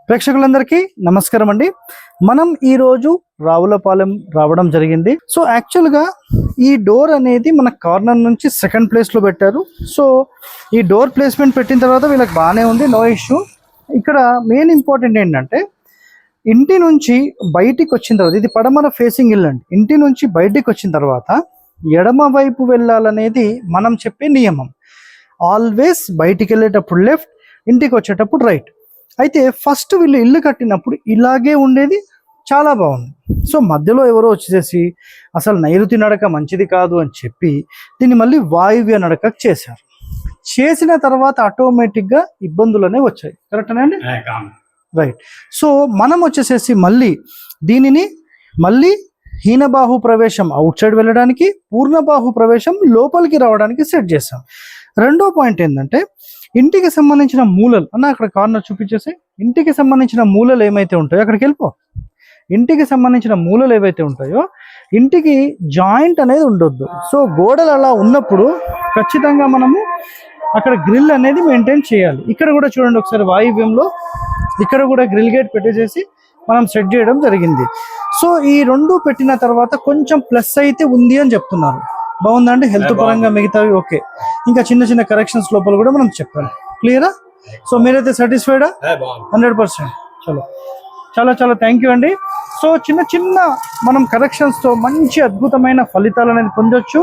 ప్రేక్షకులందరికీ నమస్కారం అండి. మనం ఈరోజు రావులపాలెం రావడం జరిగింది. సో యాక్చువల్గా ఈ డోర్ అనేది మన కార్నర్ నుంచి సెకండ్ ప్లేస్లో పెట్టారు. సో ఈ డోర్ ప్లేస్మెంట్ పెట్టిన తర్వాత వీళ్ళకి బాగానే ఉంది, నో ఇష్యూ. ఇక్కడ మెయిన్ ఇంపార్టెంట్ ఏంటంటే ఇంటి నుంచి బయటికి వచ్చిన తర్వాత, ఇది పడమర ఫేసింగ్ ఇల్లు అండి. ఇంటి నుంచి బయటికి వచ్చిన తర్వాత ఎడమ వైపు వెళ్ళాలనేది మనం చెప్పే నియమం. ఆల్వేస్ బయటికి వెళ్ళేటప్పుడు లెఫ్ట్, ఇంటికి వచ్చేటప్పుడు రైట్. అయితే ఫస్ట్ వీళ్ళు ఇల్లు కట్టినప్పుడు ఇలాగే ఉండేది, చాలా బాగుంది. సో మధ్యలో ఎవరో వచ్చేసి అసలు నైరుతి నడక మంచిది కాదు అని చెప్పి దీన్ని మళ్ళీ వాయువ్య నడకకు చేశారు. చేసిన తర్వాత ఆటోమేటిక్గా ఇబ్బందులు అనేవి వచ్చాయి. కరెక్టేనా అండి? రైట్. సో మనం వచ్చేసేసి మళ్ళీ దీనిని మళ్ళీ హీనబాహు ప్రవేశం అవుట్ సైడ్ వెళ్ళడానికి, పూర్ణబాహు ప్రవేశం లోపలికి రావడానికి సెట్ చేసాం. రెండో పాయింట్ ఏంటంటే ఇంటికి సంబంధించిన మూలలు అన్న అక్కడ కార్నర్ చూపించేసి, ఇంటికి సంబంధించిన మూలలు ఏమైతే ఉంటాయో అక్కడికి వెళ్ళిపో. ఇంటికి సంబంధించిన మూలలు ఏవైతే ఉంటాయో ఇంటికి జాయింట్ అనేది ఉండొద్దు. సో గోడలు అలా ఉన్నప్పుడు ఖచ్చితంగా మనము అక్కడ గ్రిల్ అనేది మెయింటైన్ చేయాలి. ఇక్కడ కూడా చూడండి ఒకసారి వాయువ్యంలో ఇక్కడ కూడా గ్రిల్ గేట్ పెట్టేసేసి మనం సెట్ చేయడం జరిగింది. సో ఈ రెండు పెట్టిన తర్వాత కొంచెం ప్లస్ అయితే ఉంది అని చెప్తున్నారు. బాగుందండి, హెల్త్ పరంగా మిగతావి ఓకే. ఇంకా చిన్న చిన్న కరెక్షన్స్ లోపల కూడా మనం చెప్పాలి. క్లియరా? సో మీరైతే సాటిస్ఫైడా? 100%. చలో, చాలా చాలా థ్యాంక్ యూ అండి. సో చిన్న చిన్న మనం కరెక్షన్స్తో మంచి అద్భుతమైన ఫలితాలు అనేది పొందొచ్చు.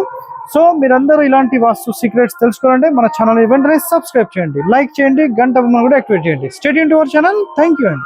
సో మీరందరూ ఇలాంటి వాస్తు సీక్రెట్స్ తెలుసుకోవాలంటే మన ఛానల్ వెంటనే సబ్స్క్రైబ్ చేయండి, లైక్ చేయండి, గంట బొమ్మను కూడా యాక్టివేట్ చేయండి. Stay tune to our channel. Thank you అండి.